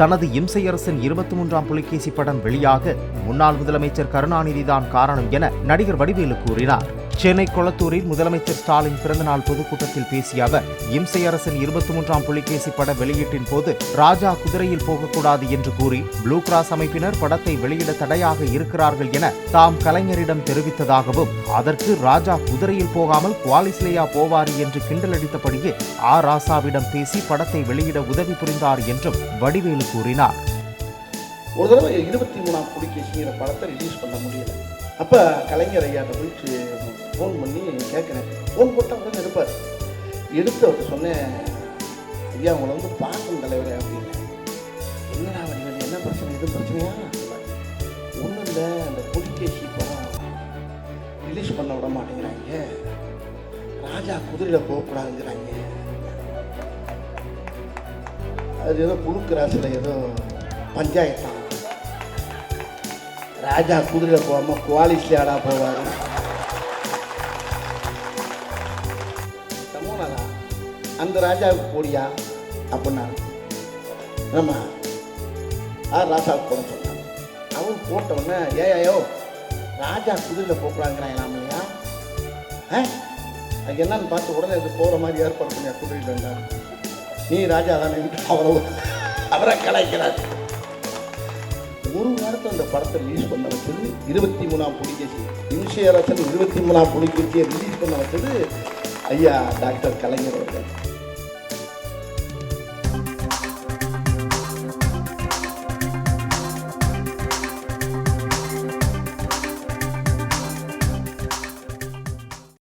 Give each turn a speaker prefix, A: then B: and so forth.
A: தனது இம்சையரசன் 23ஆம் புலிகேசி படம் வெளியாக முன்னாள் முதலமைச்சர் கருணாநிதிதான் காரணம் என நடிகர் வடிவேலு கூறினார். சென்னை கொளத்தூரில் முதலமைச்சர் ஸ்டாலின் பிறந்தநாள் பொதுக்கூட்டத்தில் பேசிய அவர், இம்சையரசன் 23ஆம் புலிகேசி பட வெளியீட்டின் போது ராஜா குதிரையில் போகக்கூடாது என்று கூறி ப்ளூ கிராஸ் அமைப்பினர் படத்தை வெளியிட தடையாக இருக்கிறார்கள் என தாம் கலைஞரிடம் தெரிவித்ததாகவும், அதற்கு ராஜா குதிரையில் போகாமல் குவாலிஸ்லேயா போவார் என்று கிண்டலடித்தபடியே ராசாவிடம் பேசி படத்தை வெளியிட உதவி புரிந்தார் என்றும் வடிவேலு கூறினார்.
B: ஒரு தடவை 23ஆம் புலிகேசிங்கிற படத்தை ரிலீஸ் பண்ண முடியல. அப்போ கலைஞர் ஐயாட்ட போயிட்டு ஃபோன் பண்ணி கேட்குறேன். ஃபோன் போட்டால் உடனே எடுப்பார். எடுத்து அவர்கிட்ட சொன்னேன், ஐயா உங்களை வந்து பார்க்கணும் தலைவரே அப்படின்னு. என்னடா வடிவேலு, என்ன பிரச்சனை, எதுவும் பிரச்சனையா? ஒன்றும் இல்லை, அந்த புலிகேசி படம் ரிலீஸ் பண்ண விட மாட்டேங்கிறாங்க, ராஜா குதிரையில் போகக்கூடாதுங்கிறாங்க. அது ஏதோ புழுக்கிராசில் ஏதோ பஞ்சாயத்தான், ராஜா குதிரையில் போகாமல் குவாலிஸ்லேயாடா போவார். சமூனதா அந்த ராஜாவுக்கு போடியா அப்படின்னா நம்ம ராஜாவுக்கு போட சொன்னாங்க. அவன் போட்டவுடனே ஏயோ ராஜா குதிரையில் போகக்கூடாதுங்கிறாங்களாம் இல்லையா, அதுக்கு என்னன்னு பார்த்து உடனே இது போகிற மாதிரி ஏற்பாடு பண்ணியா குதிரையில் இருந்தார். நீ ராஜா தானே அவரை கலாய்க்கிறார். ஒரு வாரத்தில் அந்த படத்தை ரிலீஸ் பண்ண வச்சது 23ஆம் புலிகேசி. இம்சையரசன் 23ஆம் புலிகேசியை ரிலீஸ் பண்ண வச்சது ஐயா டாக்டர் கலைஞர் அவர்கள்.